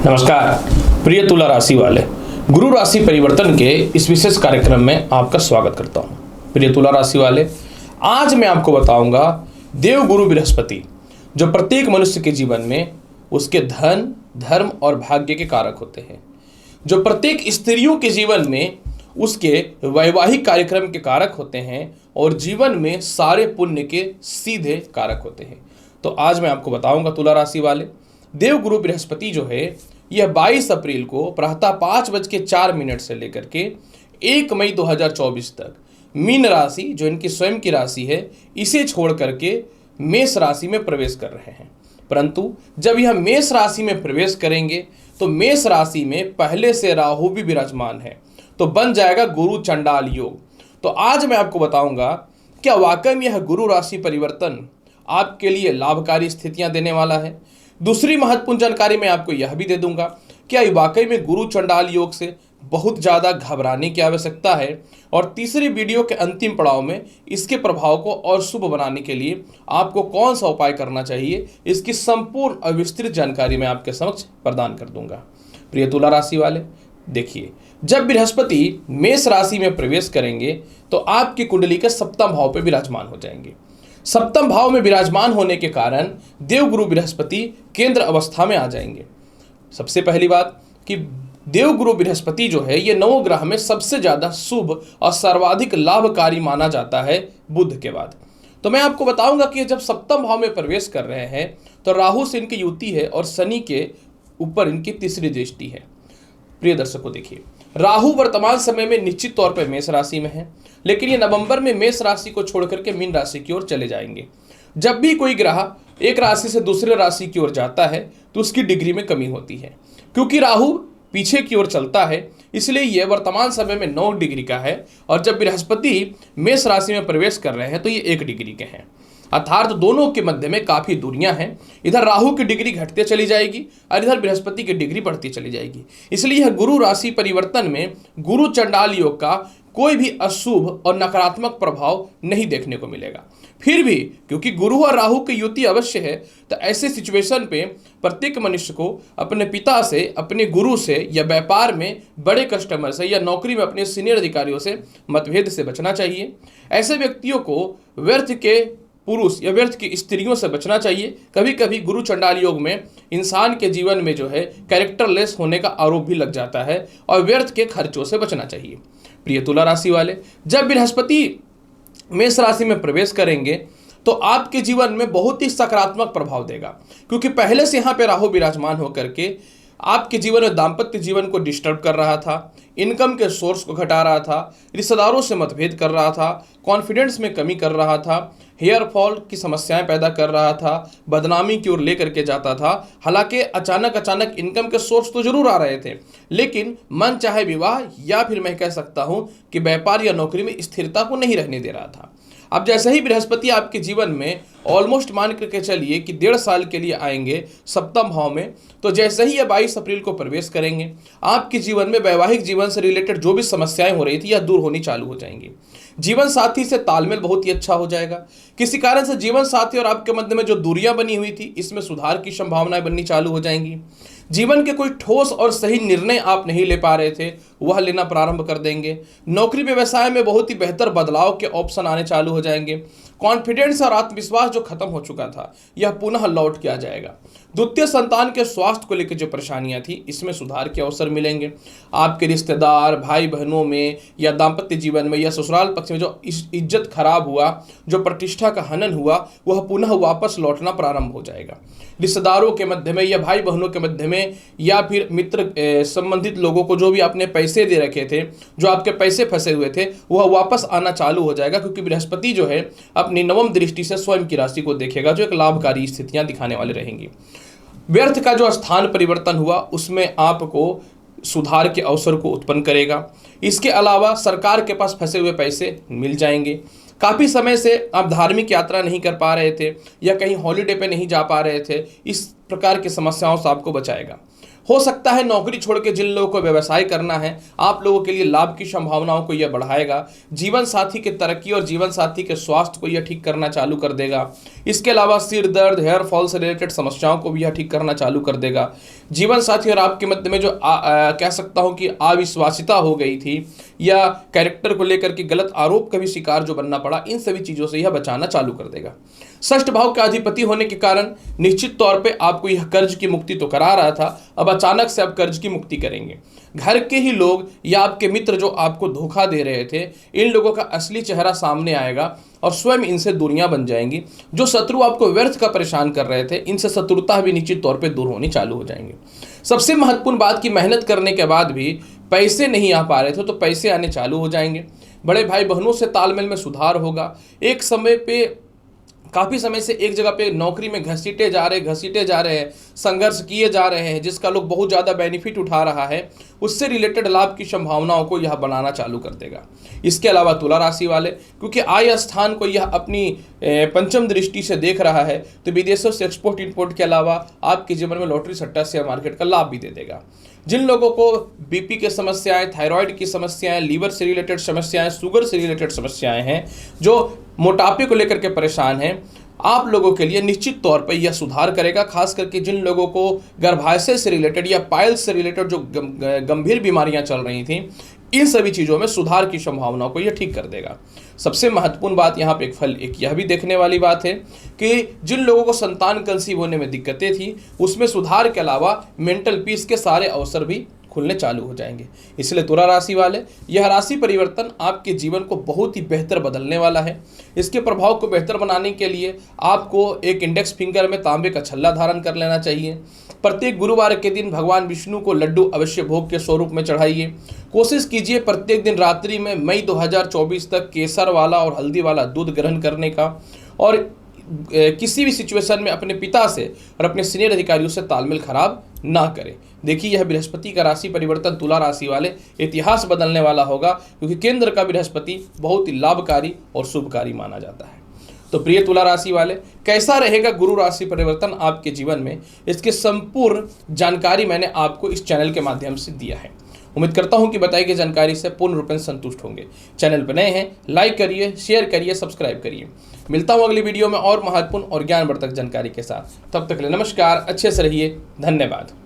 नमस्कार प्रिय तुला राशि वाले, गुरु राशि परिवर्तन के इस विशेष कार्यक्रम में आपका स्वागत करता हूं। प्रिय तुला राशि वाले, आज मैं आपको बताऊंगा देव गुरु बृहस्पति जो प्रत्येक मनुष्य के जीवन में उसके धन, धर्म और भाग्य के कारक होते हैं, जो प्रत्येक स्त्रियों के जीवन में उसके वैवाहिक कार्यक्रम के कारक होते हैं और जीवन में सारे पुण्य के सीधे कारक होते हैं। तो आज मैं आपको बताऊंगा तुला राशि वाले, देव गुरु बृहस्पति जो है यह 22 अप्रैल को प्रातः 5:04 से लेकर के 1 मई 2024 तक मीन राशि जो इनकी स्वयं की राशि है इसे छोड़ करके मेष राशि में प्रवेश कर रहे हैं। परंतु जब यह मेष राशि में प्रवेश करेंगे तो मेष राशि में पहले से राहु भी विराजमान है, तो बन जाएगा गुरु चंडाल योग। तो आज मैं आपको बताऊंगा क्या वाकई में यह गुरु राशि परिवर्तन आपके लिए लाभकारी स्थितियां देने वाला है। दूसरी महत्वपूर्ण जानकारी मैं आपको यह भी दे दूंगा क्या वाकई में गुरु चंडाल योग से बहुत ज़्यादा घबराने की आवश्यकता है, और तीसरी वीडियो के अंतिम पड़ाव में इसके प्रभाव को और शुभ बनाने के लिए आपको कौन सा उपाय करना चाहिए, इसकी संपूर्ण और विस्तृत जानकारी मैं आपके समक्ष प्रदान कर दूंगा। प्रिय तुला राशि वाले, देखिए जब बृहस्पति मेष राशि में प्रवेश करेंगे तो आपकी कुंडली के सप्तम भाव पर विराजमान हो जाएंगे। सप्तम भाव में विराजमान होने के कारण देवगुरु बृहस्पति केंद्र अवस्था में आ जाएंगे। सबसे पहली बात कि देवगुरु बृहस्पति जो है ये नवग्रह में सबसे ज़्यादा शुभ और सर्वाधिक लाभकारी माना जाता है बुध के बाद। तो मैं आपको बताऊंगा कि जब सप्तम भाव में प्रवेश कर रहे हैं तो राहु से इनकी युति है और शनि के ऊपर इनकी तीसरी दृष्टि है। प्रिय दर्शकों, देखिए राहु वर्तमान समय में निश्चित तौर पर मेष राशि में है, लेकिन ये नवंबर में मेष राशि को छोड़कर के मीन राशि की ओर चले जाएंगे। जब भी कोई ग्रह एक राशि से दूसरे राशि की ओर जाता है तो उसकी डिग्री में कमी होती है। क्योंकि राहु पीछे की ओर चलता है इसलिए यह वर्तमान समय में 9 डिग्री का है, और जब बृहस्पति मेष राशि में प्रवेश कर रहे हैं तो ये 1 डिग्री के हैं, अर्थात दोनों के मध्य में काफ़ी दूरियां हैं। इधर राहु की डिग्री घटते चली जाएगी और इधर बृहस्पति की डिग्री बढ़ती चली जाएगी। इसलिए यह गुरु राशि परिवर्तन में गुरु चंडाल योग का कोई भी अशुभ और नकारात्मक प्रभाव नहीं देखने को मिलेगा। फिर भी क्योंकि गुरु और राहु की युति अवश्य है, तो ऐसे सिचुएशन पे प्रत्येक मनुष्य को अपने पिता से, अपने गुरु से, या व्यापार में बड़े कस्टमर से, या नौकरी में अपने सीनियर अधिकारियों से मतभेद से बचना चाहिए। ऐसे व्यक्तियों को व्यर्थ के पुरुष या व्यर्थ की स्त्रियों से बचना चाहिए। कभी कभी गुरु चंडाल योग में इंसान के जीवन में जो है कैरेक्टरलेस होने का आरोप भी लग जाता है, और व्यर्थ के खर्चों से बचना चाहिए। प्रिय तुला राशि वाले, जब बृहस्पति मेष राशि में प्रवेश करेंगे तो आपके जीवन में बहुत ही सकारात्मक प्रभाव देगा, क्योंकि पहले से यहाँ पे राहु विराजमान होकर के आपके जीवन में दाम्पत्य जीवन को डिस्टर्ब कर रहा था, इनकम के सोर्स को घटा रहा था, रिश्तेदारों से मतभेद कर रहा था, कॉन्फिडेंस में कमी कर रहा था, हेयर फॉल की समस्याएं पैदा कर रहा था, बदनामी की ओर लेकर के जाता था। हालांकि अचानक इनकम के सोर्स तो जरूर आ रहे थे, लेकिन मन चाहे विवाह या फिर मैं कह सकता हूं कि व्यापार या नौकरी में स्थिरता को नहीं रहने दे रहा था। अब जैसे ही बृहस्पति आपके जीवन में ऑलमोस्ट मान करके चलिए कि 1.5 साल के लिए आएंगे सप्तम भाव में, तो जैसे ही ये 22 अप्रैल को प्रवेश करेंगे आपके जीवन में वैवाहिक जीवन से रिलेटेड जो भी समस्याएं हो रही थी यह दूर होनी चालू हो जाएंगी। जीवन साथी से तालमेल बहुत ही अच्छा हो जाएगा। किसी कारण से जीवन साथी और आपके मध्य में जो दूरियां बनी हुई थी इसमें सुधार की संभावनाएं बननी चालू हो जाएंगी। जीवन के कोई ठोस और सही निर्णय आप नहीं ले पा रहे थे वह लेना प्रारंभ कर देंगे। नौकरी व्यवसाय में बहुत ही बेहतर बदलाव के ऑप्शन आने चालू हो जाएंगे। कॉन्फिडेंस और आत्मविश्वास जो खत्म हो चुका था यह पुनः लौट के आ जाएगा। द्वितीय संतान के स्वास्थ्य को लेकर जो परेशानियां थी इसमें सुधार के अवसर मिलेंगे। आपके रिश्तेदार, भाई बहनों में, या दाम्पत्य जीवन में, या ससुराल पक्ष में जो इज्जत खराब हुआ, जो प्रतिष्ठा का हनन हुआ, वह पुनः वापस लौटना प्रारंभ हो जाएगा। रिश्तेदारों के मध्य में या भाई बहनों के मध्य में या फिर मित्र संबंधित लोगों को जो भी आपने पैसे दे रखे थे, जो आपके पैसे फंसे हुए थे, वह वापस आना चालू हो जाएगा, क्योंकि बृहस्पति जो है अपनी नवम दृष्टि से स्वयं की राशि को देखेगा, जो एक लाभकारी स्थितियां दिखाने वाले रहेंगी। व्यर्थ का जो स्थान परिवर्तन हुआ उसमें आपको सुधार के अवसर को उत्पन्न करेगा। इसके अलावा सरकार के पास फंसे हुए पैसे मिल जाएंगे। काफ़ी समय से आप धार्मिक यात्रा नहीं कर पा रहे थे या कहीं हॉलीडे पे नहीं जा पा रहे थे, इस प्रकार की समस्याओं से आपको बचाएगा। हो सकता है नौकरी छोड़ के जिन लोगों को व्यवसाय करना है, आप लोगों के लिए लाभ की संभावनाओं को यह बढ़ाएगा। जीवन साथी के तरक्की और जीवन साथी के स्वास्थ्य को यह ठीक करना चालू कर देगा। इसके अलावा सिर दर्द, हेयर फॉल से रिलेटेड समस्याओं को भी यह ठीक करना चालू कर देगा। जीवन साथी और आपके मध्य में जो कह सकता हूं कि अविश्वासिता हो गई थी या कैरेक्टर को लेकर के गलत आरोप का भी शिकार जो बनना पड़ा, इन सभी चीजों से यह बचाना चालू कर देगा। षष्ठ भाव का अधिपति होने के कारण निश्चित तौर पे आपको यह कर्ज की मुक्ति तो करा रहा था, अब अचानक से आप कर्ज की मुक्ति करेंगे। घर के ही लोग या आपके मित्र जो आपको धोखा दे रहे थे, इन लोगों का असली चेहरा सामने आएगा और स्वयं इनसे दूरियां बन जाएंगी। जो शत्रु आपको व्यर्थ का परेशान कर रहे थे, इनसे शत्रुता भी निश्चित तौर पे दूर होनी चालू हो जाएंगे। सबसे महत्वपूर्ण बात कि मेहनत करने के बाद भी पैसे नहीं आ पा रहे थे, तो पैसे आने चालू हो जाएंगे। बड़े भाई बहनों से तालमेल में सुधार होगा। एक समय पे काफ़ी समय से एक जगह पे नौकरी में घसीटे जा रहे हैं, संघर्ष किए जा रहे हैं, जिसका लोग बहुत ज़्यादा बेनिफिट उठा रहा है, उससे रिलेटेड लाभ की संभावनाओं को यह बनाना चालू कर देगा। इसके अलावा तुला राशि वाले, क्योंकि आय स्थान को यह अपनी पंचम दृष्टि से देख रहा है, तो विदेशों से एक्सपोर्ट इंपोर्ट के अलावा आपके जीवन में लॉटरी सट्टा शेयर मार्केट का लाभ भी दे देगा। जिन लोगों को बीपी की समस्याएं, थायराइड की समस्याएं, लीवर से रिलेटेड समस्याएं, शुगर से रिलेटेड समस्याएं हैं, जो मोटापे को लेकर के परेशान हैं, आप लोगों के लिए निश्चित तौर पर यह सुधार करेगा। खास करके जिन लोगों को गर्भाशय से रिलेटेड या पाइल्स से रिलेटेड जो गंभीर बीमारियां चल रही थीं, इन सभी चीज़ों में सुधार की संभावनाओं को यह ठीक कर देगा। सबसे महत्वपूर्ण बात यहाँ पे एक यह भी देखने वाली बात है कि जिन लोगों को संतान कंसीव होने में दिक्कतें थी, उसमें सुधार के अलावा मेंटल पीस के सारे अवसर भी खुलने चालू हो जाएंगे। इसलिए तुला राशि वाले, यह राशि परिवर्तन आपके जीवन को बहुत ही बेहतर बदलने वाला है। इसके प्रभाव को बेहतर बनाने के लिए आपको एक इंडेक्स फिंगर में तांबे का छल्ला धारण कर लेना चाहिए। प्रत्येक गुरुवार के दिन भगवान विष्णु को लड्डू अवश्य भोग के स्वरूप में चढ़ाइए। कोशिश कीजिए प्रत्येक दिन रात्रि में मई 2024 तक केसर वाला और हल्दी वाला दूध ग्रहण करने का, और किसी भी सिचुएशन में अपने पिता से और अपने सीनियर अधिकारियों से तालमेल खराब ना करें। देखिए, यह बृहस्पति का राशि परिवर्तन तुला राशि वाले इतिहास बदलने वाला होगा, क्योंकि केंद्र का बृहस्पति बहुत ही लाभकारी और शुभकारी माना जाता है। तो प्रिय तुला राशि वाले, कैसा रहेगा गुरु राशि परिवर्तन आपके जीवन में, इसकी संपूर्ण जानकारी मैंने आपको इस चैनल के माध्यम से दिया है। उम्मीद करता हूं कि बताई गई जानकारी से पूर्ण रूप से संतुष्ट होंगे। चैनल पर नए हैं, लाइक करिए, शेयर करिए, सब्सक्राइब करिए। मिलता हूं अगली वीडियो में और महत्वपूर्ण और ज्ञानवर्धक जानकारी के साथ। तब तक के लिए नमस्कार, अच्छे से रहिए, धन्यवाद।